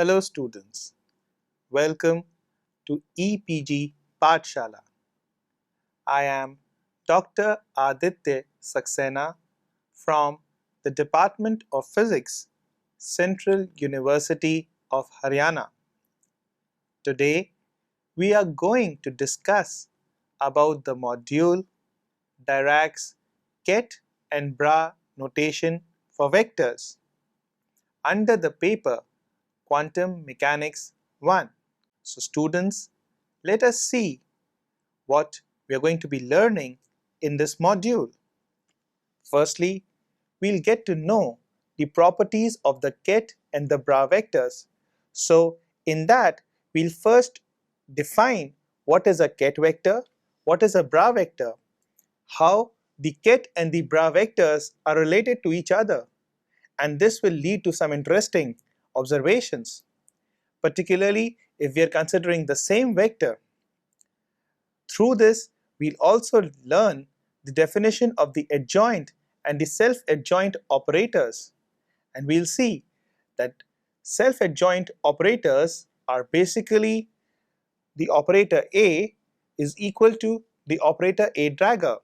Hello students, welcome to EPG Pathshala. I am Dr. Aditya Saxena from the Department of Physics, Central University of Haryana. Today we are going to discuss about the module Dirac's ket and bra notation for vectors under the paper Quantum Mechanics 1. So students, let us see what we are going to be learning in this module. Firstly, we'll get to know the properties of the ket and the bra vectors. So in that, we'll first define what is a ket vector, what is a bra vector, how the ket and the bra vectors are related to each other, and this will lead to some interesting observations, particularly if we are considering the same vector. Through this, we'll also learn the definition of the adjoint and the self-adjoint operators, and we'll see that self-adjoint operators are basically the operator A is equal to the operator A dragger,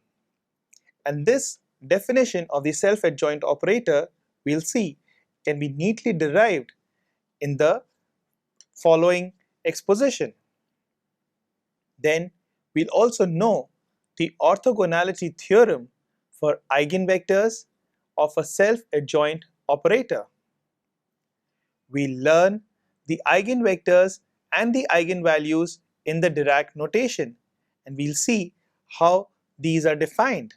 and this definition of the self-adjoint operator we'll see can be neatly derived in the following exposition. Then we'll also know the orthogonality theorem for eigenvectors of a self-adjoint operator. We'll learn the eigenvectors and the eigenvalues in the Dirac notation, and we'll see how these are defined.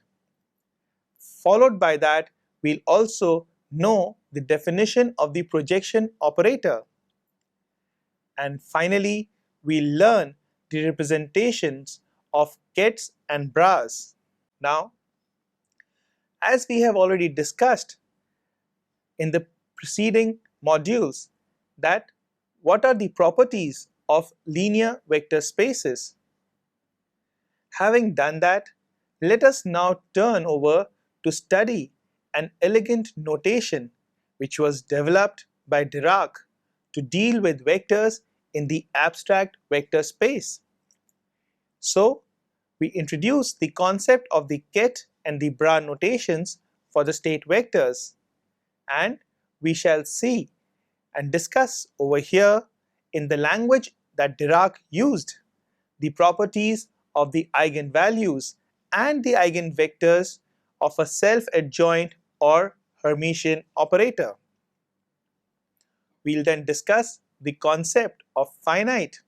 Followed by that, we'll also know the definition of the projection operator. And finally, we'll learn the representations of kets and bras. Now, as we have already discussed in the preceding modules, that what are the properties of linear vector spaces? Having done that, let us now turn over to study an elegant notation which was developed by Dirac to deal with vectors in the abstract vector space. So, we introduce the concept of the ket and the bra notations for the state vectors, and we shall see and discuss over here in the language that Dirac used the properties of the eigenvalues and the eigenvectors of a self-adjoint or Hermitian operator. We'll then discuss the concept of finite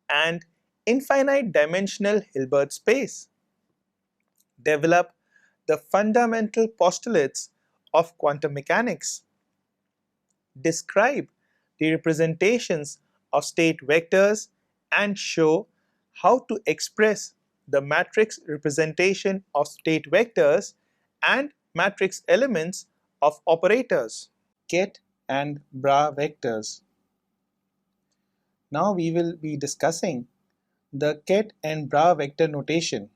and infinite dimensional Hilbert space, develop the fundamental postulates of quantum mechanics, describe the representations of state vectors, and show how to express the matrix representation of state vectors and matrix elements of operators. Ket and bra vectors. Now we will be discussing the ket and bra vector notation.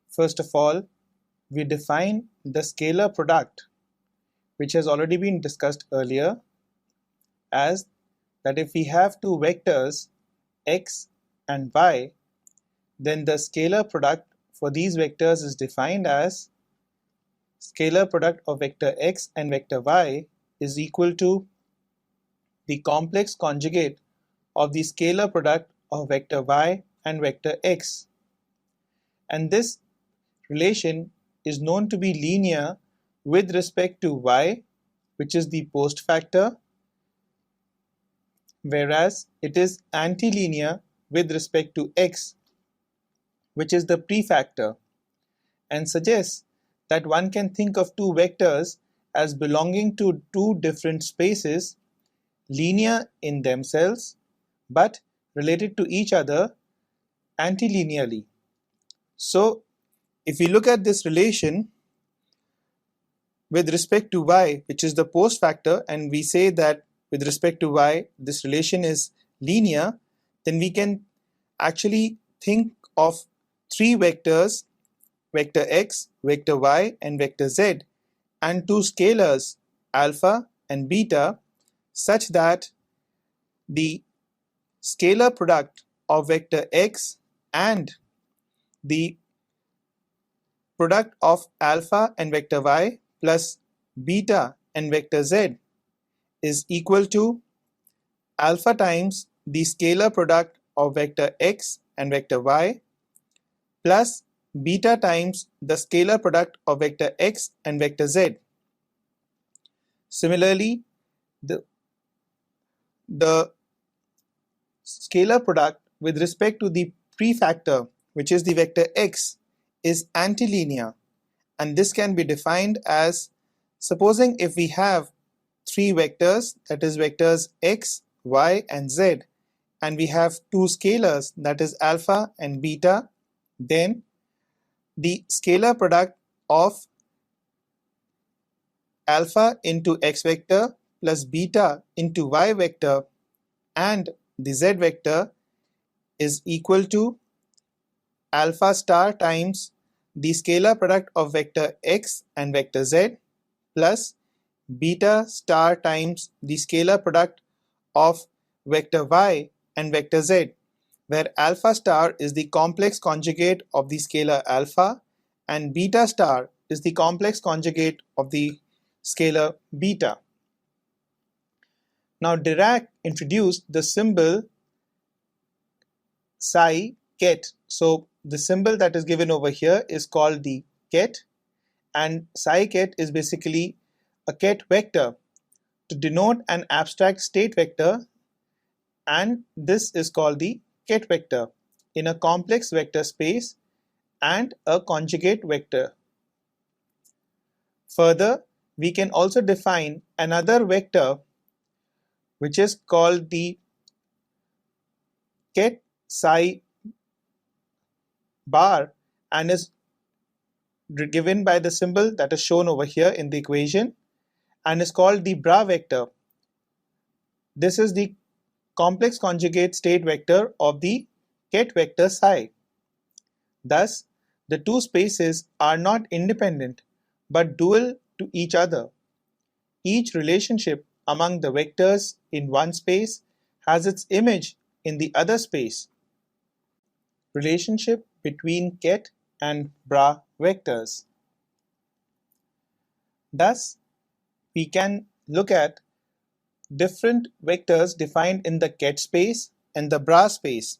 First of all, we define the scalar product, which has already been discussed earlier, as that if we have two vectors x and y, then the scalar product for these vectors is defined as scalar product of vector x and vector y is equal to the complex conjugate of the scalar product of vector y and vector x. And this relation is known to be linear with respect to y, which is the post factor, whereas it is antilinear with respect to x, which is the prefactor, and suggests that one can think of two vectors as belonging to two different spaces, linear in themselves, but related to each other antilinearly. So, if we look at this relation with respect to y, which is the post factor, and we say that with respect to y, this relation is linear, then we can actually think of three vectors, vector x, vector y, and vector z, and two scalars, alpha and beta, such that the scalar product of vector x and the product of alpha and vector y plus beta and vector z is equal to alpha times the scalar product of vector x and vector y plus beta times the scalar product of vector x and vector z. Similarly, the scalar product with respect to the prefactor, which is the vector x, is antilinear, and this can be defined as, supposing if we have three vectors, that is vectors x, y and z, and we have two scalars, that is alpha and beta, then the scalar product of alpha into x vector plus beta into y vector and the z vector is equal to alpha star times the scalar product of vector x and vector z plus beta star times the scalar product of vector y and vector z, where alpha star is the complex conjugate of the scalar alpha and beta star is the complex conjugate of the scalar beta. Now Dirac introduced the symbol psi ket. So the symbol that is given over here is called the ket, and psi ket is basically a ket vector to denote an abstract state vector, and this is called the ket vector in a complex vector space and a conjugate vector. Further, we can also define another vector which is called the ket psi bar and is given by the symbol that is shown over here in the equation and is called the bra vector. This is the complex conjugate state vector of the ket vector psi. Thus, the two spaces are not independent but dual to each other. Each relationship among the vectors in one space has its image in the other space. Relationship between ket and bra vectors. Thus, we can look at different vectors defined in the ket space and the bra space,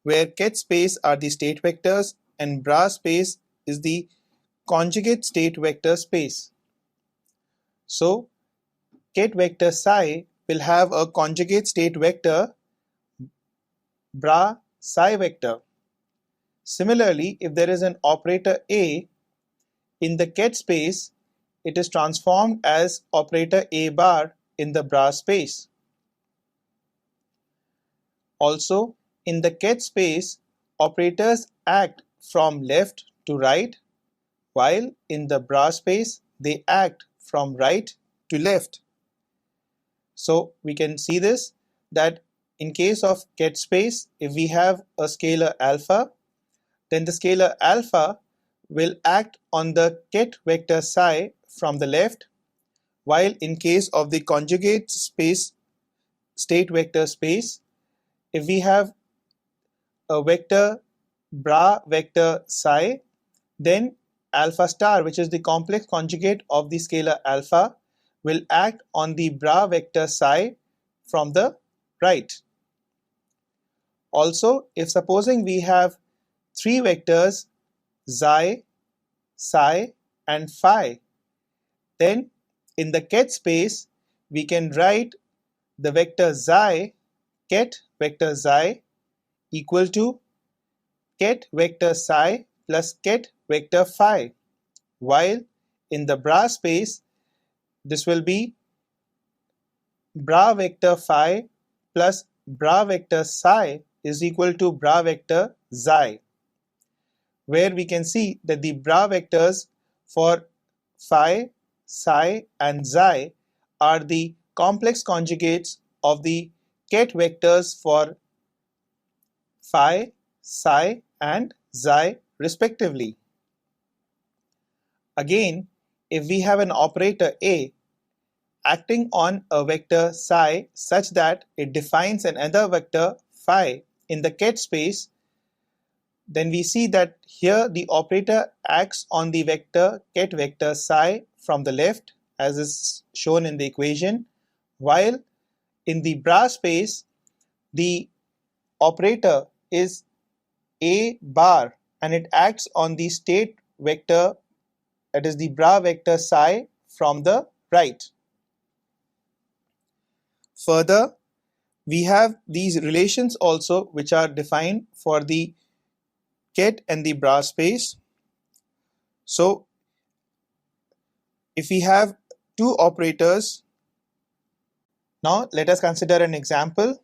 where ket space are the state vectors and bra space is the conjugate state vector space. So, ket vector psi will have a conjugate state vector bra psi vector. Similarly, if there is an operator A in the ket space, it is transformed as operator A bar in the bra space. Also, in the ket space, operators act from left to right, while in the bra space, they act from right to left. So we can see this, that in case of ket space, if we have a scalar alpha, then the scalar alpha will act on the ket vector psi from the left, while in case of the conjugate space state vector space, if we have a vector bra vector psi, then alpha star, which is the complex conjugate of the scalar alpha, will act on the bra vector psi from the right. Also, if supposing we have three vectors xi, psi and phi, then in the ket space we can write the vector xi, ket vector xi, equal to ket vector psi plus ket vector phi, while in the bra space this will be bra vector phi plus bra vector psi is equal to bra vector xi, where we can see that the bra vectors for phi, psi and xi are the complex conjugates of the ket vectors for phi, psi and xi respectively. Again, if we have an operator A acting on a vector psi such that it defines another vector phi in the ket space, then we see that here the operator acts on the vector ket vector psi from the left as is shown in the equation, while in the bra space the operator is a bar and it acts on the state vector, that is the bra vector psi from the right. Further, we have these relations also which are defined for the ket and the bra space. So if we have two operators, now let us consider an example.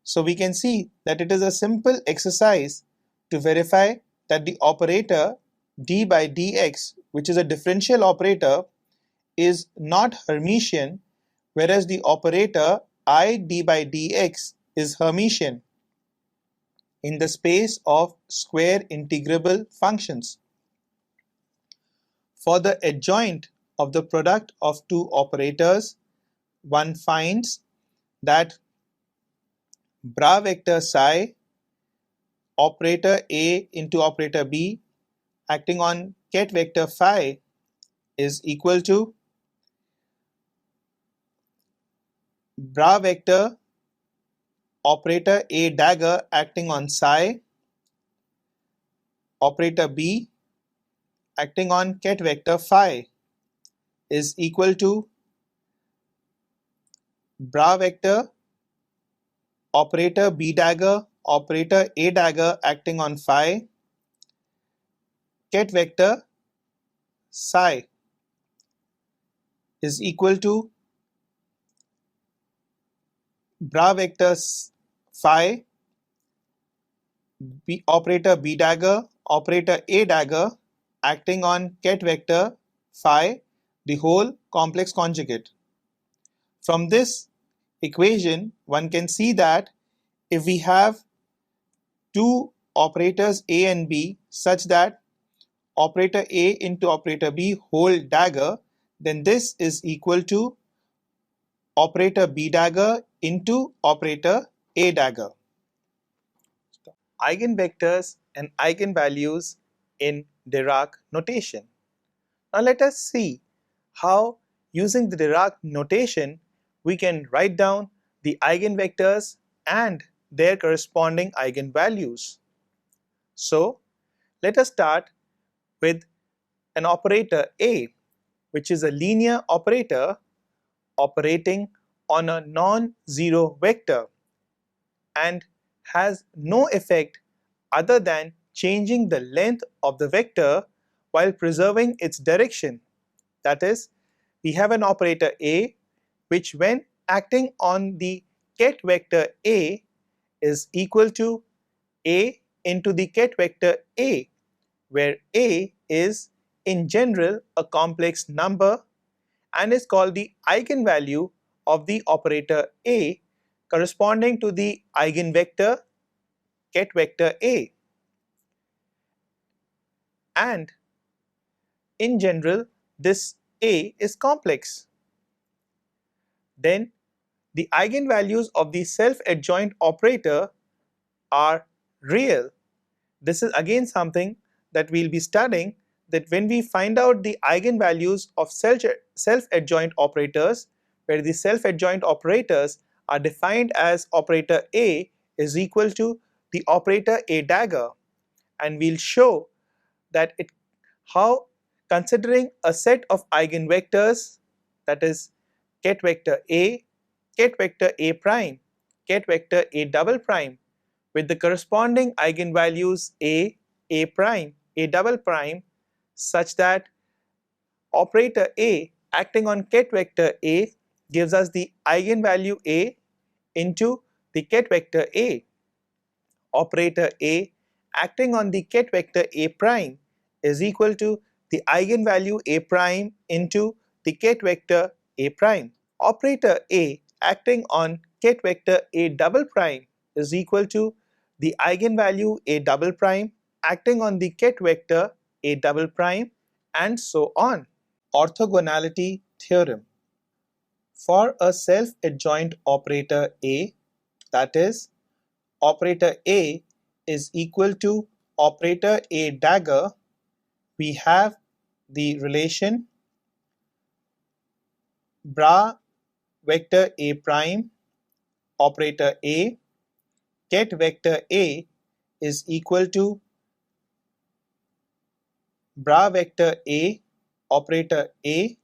So we can see that it is a simple exercise to verify that the operator d by dx, which is a differential operator, is not Hermitian, whereas the operator I d by dx is Hermitian in the space of square integrable functions. For the adjoint of the product of two operators, one finds that bra vector psi operator A into operator B acting on ket vector phi is equal to bra vector operator A dagger acting on psi operator B acting on ket vector phi is equal to bra vector operator B dagger operator A dagger acting on phi ket vector psi is equal to bra vector phi B operator B dagger operator A dagger acting on ket vector phi the whole complex conjugate. From this equation, one can see that if we have two operators A and B such that operator A into operator B whole dagger, then this is equal to operator B dagger into operator A dagger. Eigenvectors and eigenvalues in Dirac notation. Now let us see how, using the Dirac notation, we can write down the eigenvectors and their corresponding eigenvalues. So let us start with an operator A, which is a linear operator operating on a non-zero vector and has no effect other than changing the length of the vector while preserving its direction. That is, we have an operator A which, when acting on the ket vector A, is equal to A into the ket vector A, where A is in general a complex number and is called the eigenvalue of the operator A corresponding to the eigenvector ket vector A. And in general, this A is complex. Then the eigenvalues of the self-adjoint operator are real. This is again something that we'll be studying, that when we find out the eigenvalues of self-adjoint operators, where the self-adjoint operators are defined as operator A is equal to the operator A dagger, and we'll show that how, considering a set of eigenvectors, that is ket vector A, ket vector A prime, ket vector A double prime, with the corresponding eigenvalues A prime, A double prime, such that operator A acting on ket vector A gives us the eigenvalue A into the ket vector A. Operator A acting on the ket vector A prime is equal to the eigenvalue A prime into the ket vector A prime. Operator A acting on ket vector A double prime is equal to the eigenvalue A double prime acting on the ket vector A double prime, and so on. Orthogonality theorem. For a self-adjoint operator A, that is, operator A is equal to operator A dagger, we have the relation bra vector A prime operator A ket vector A is equal to bra vector A operator A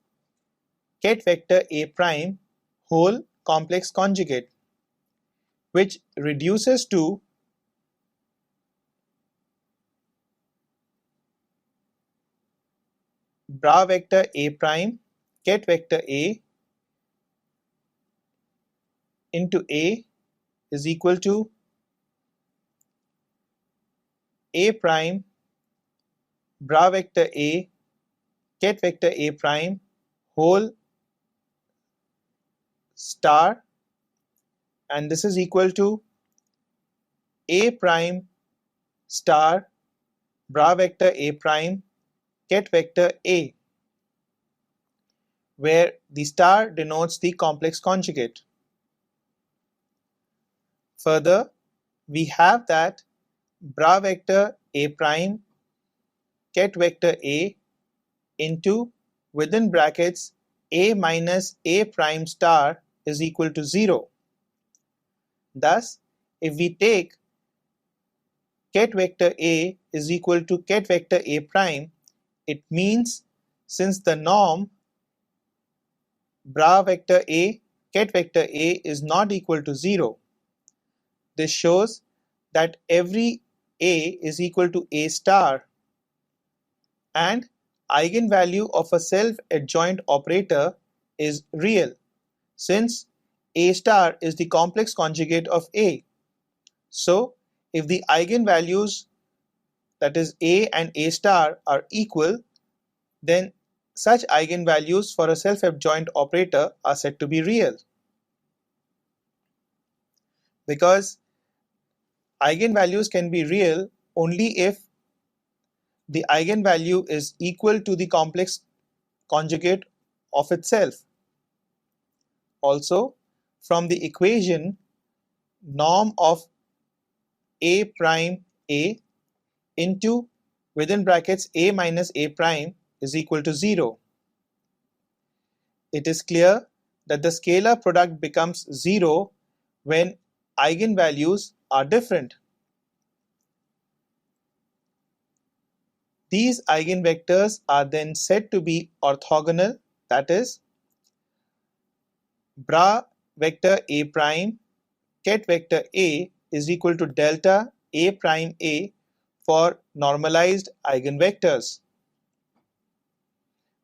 ket vector A prime whole complex conjugate, which reduces to bra vector A prime ket vector A into A is equal to A prime bra vector A ket vector A prime whole star, and this is equal to A prime star bra vector A prime ket vector A, where the star denotes the complex conjugate. Further, we have that bra vector A prime ket vector A into within brackets A minus A prime star is equal to 0. Thus, if we take ket vector A is equal to ket vector A prime, it means since the norm bra vector A ket vector A is not equal to 0, this shows that every A is equal to A star, and eigenvalue of a self-adjoint operator is real since A star is the complex conjugate of A. So, if the eigenvalues, that is A and A star, are equal, then such eigenvalues for a self-adjoint operator are said to be real. Because eigenvalues can be real only if the eigenvalue is equal to the complex conjugate of itself. Also, from the equation, norm of A prime A into within brackets A minus A prime is equal to 0. It is clear that the scalar product becomes 0 when eigenvalues are different. These eigenvectors are then said to be orthogonal, that is, bra vector A prime ket vector A is equal to delta A prime A for normalized eigenvectors,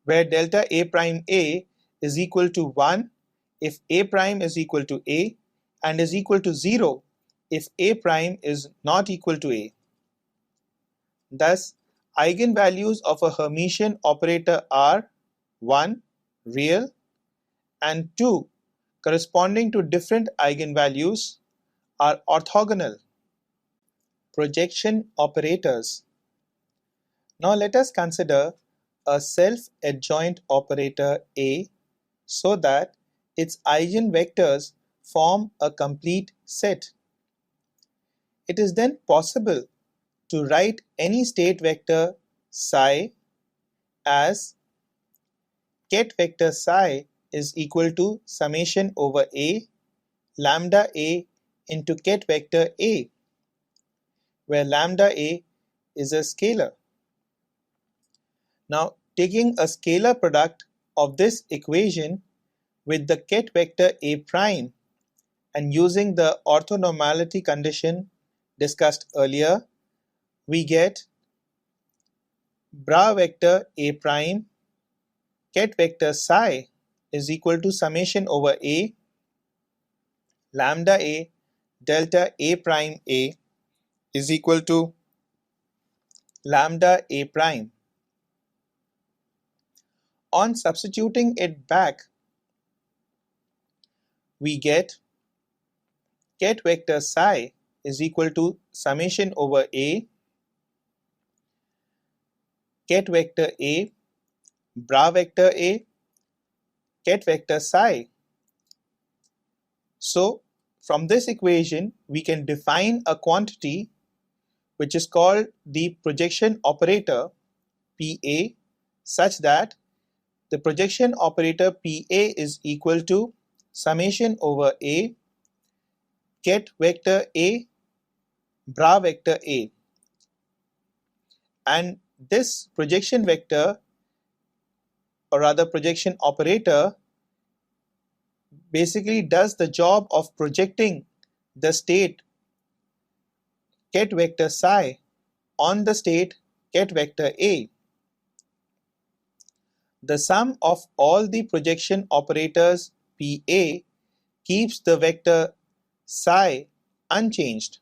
where delta A prime A is equal to 1 if A prime is equal to A and is equal to 0 if A prime is not equal to A. Thus, eigenvalues of a Hermitian operator are 1 real and 2 corresponding to different eigenvalues are orthogonal. Projection operators. Now let us consider a self-adjoint operator A so that its eigenvectors form a complete set. It is then possible to write any state vector psi as ket vector psi is equal to summation over A lambda A into ket vector A, where lambda A is a scalar. Now, taking a scalar product of this equation with the ket vector A prime and using the orthonormality condition discussed earlier, we get bra vector A prime ket vector psi is equal to summation over A lambda A delta A prime A is equal to lambda A prime. On substituting it back, we get ket vector psi is equal to summation over A ket vector A bra vector A ket vector psi So from this equation we can define a quantity which is called the projection operator PA, such that the projection operator PA is equal to summation over A ket vector A bra vector A, and this projection vector, or rather projection operator, basically does the job of projecting the state ket vector psi on the state ket vector A. The sum of all the projection operators PA keeps the vector psi unchanged.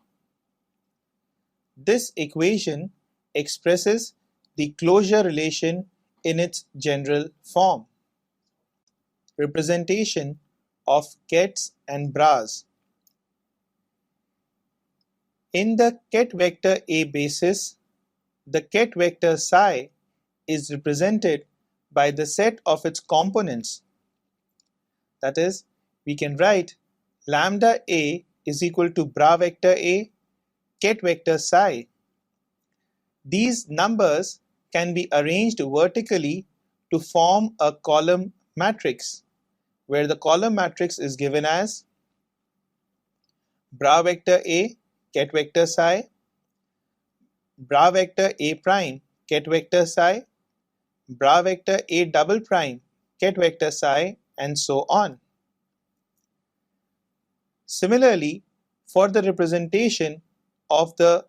This equation expresses the closure relation in its general form. Representation of kets and bras. In the ket vector A basis, the ket vector psi is represented by the set of its components. That is, we can write lambda A is equal to bra vector A ket vector psi. These numbers can be arranged vertically to form a column matrix, where the column matrix is given as bra vector A ket vector psi, bra vector A prime ket vector psi, bra vector A double prime ket vector psi, and so on. Similarly, for the representation of the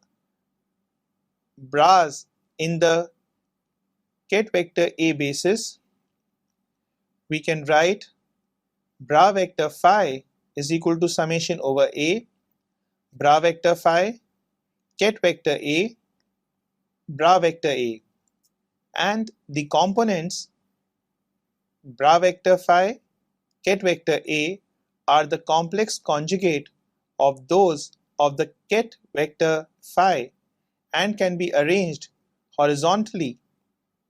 bras in the ket vector A basis, we can write bra vector phi is equal to summation over A bra vector phi ket vector A bra vector A, and the components bra vector phi ket vector A are the complex conjugate of those of the ket vector phi and can be arranged horizontally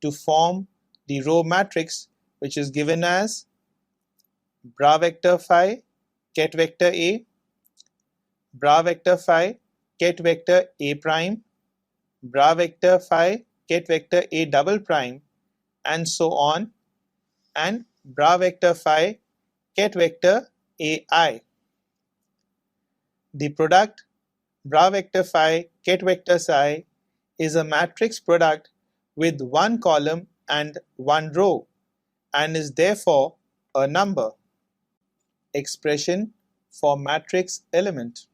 to form the row matrix, which is given as bra vector phi ket vector A, bra vector phi ket vector A prime, bra vector phi ket vector A double prime, and so on, and bra vector phi ket vector AI. The product bra vector phi ket vector psi is a matrix product with one column and one row and is therefore a number. Expression for matrix element.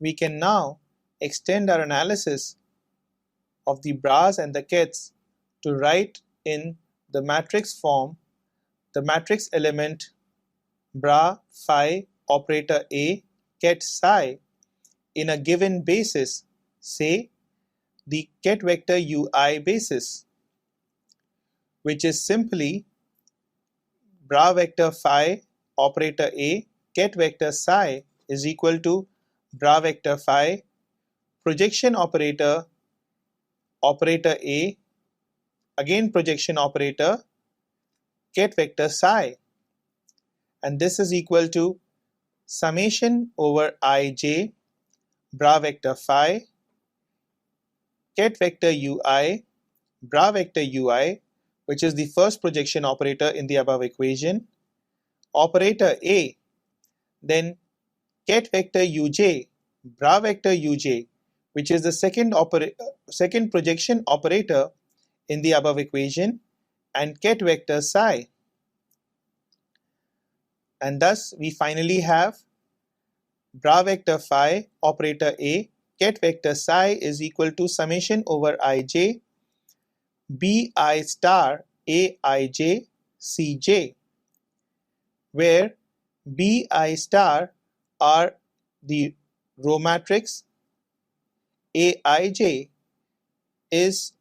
We can now extend our analysis of the bras and the kets to write in the matrix form the matrix element bra phi operator A ket psi in a given basis, say the ket vector ui basis, which is simply bra vector phi operator A ket vector psi is equal to bra vector phi projection operator operator A again projection operator ket vector psi, and this is equal to summation over ij bra vector phi ket vector ui bra vector ui, which is the first projection operator in the above equation, operator A, then ket vector uj bra vector uj, which is the second projection operator in the above equation, and ket vector psi. And thus we finally have bra vector phi operator A ket vector psi is equal to summation over ij bi star aij cj, where bi star are the row matrix, aij is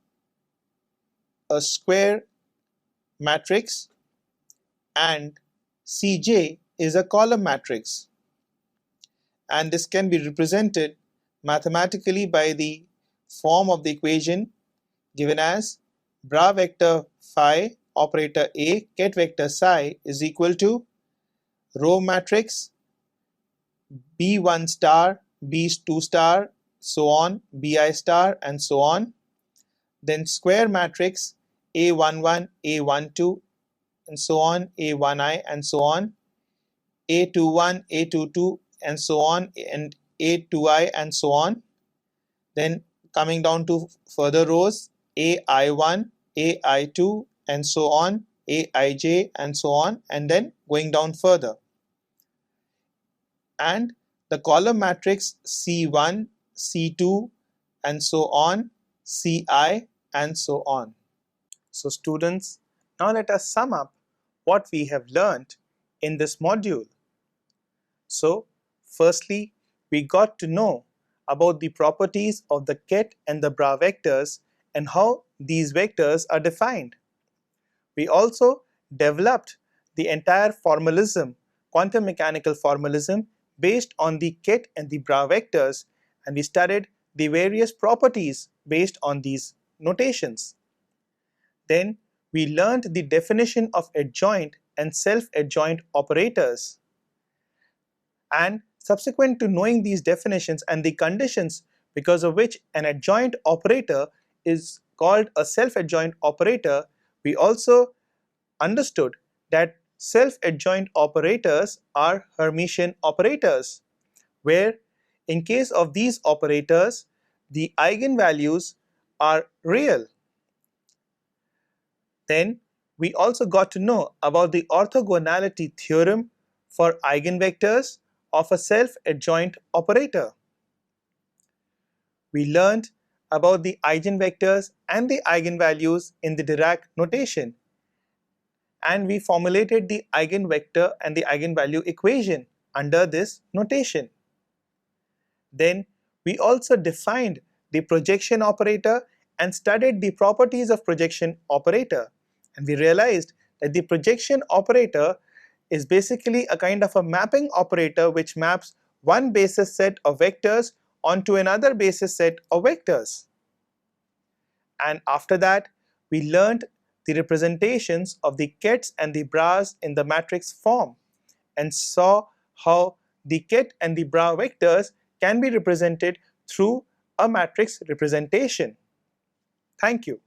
a square matrix, and cj is a column matrix, and this can be represented mathematically by the form of the equation given as bra vector phi operator A ket vector psi is equal to row matrix B1 star, B2 star, so on, Bi star, and so on. Then square matrix A11, A12, and so on, A1I, and so on, A21, A22, and so on, and A2I, and so on. Then coming down to further rows, AI1, AI2, and so on, Aij, and so on, and then going down further. And the column matrix C1, C2, and so on, Ci, and so on. So students, now let us sum up what we have learnt in this module. So firstly, we got to know about the properties of the ket and the bra vectors and how these vectors are defined. We also developed the entire formalism, quantum mechanical formalism based on the ket and the bra vectors, and we studied the various properties based on these notations. Then we learned the definition of adjoint and self-adjoint operators. And subsequent to knowing these definitions and the conditions because of which an adjoint operator is called a self-adjoint operator, we also understood that self-adjoint operators are Hermitian operators, where in case of these operators, the eigenvalues are real. Then we also got to know about the orthogonality theorem for eigenvectors of a self-adjoint operator. We learned about the eigenvectors and the eigenvalues in the Dirac notation, and we formulated the eigenvector and the eigenvalue equation under this notation. Then we also defined the projection operator and studied the properties of projection operator, and we realized that the projection operator is basically a kind of a mapping operator which maps one basis set of vectors onto another basis set of vectors. And after that, we learned the representations of the kets and the bras in the matrix form and saw how the ket and the bra vectors can be represented through a matrix representation. Thank you.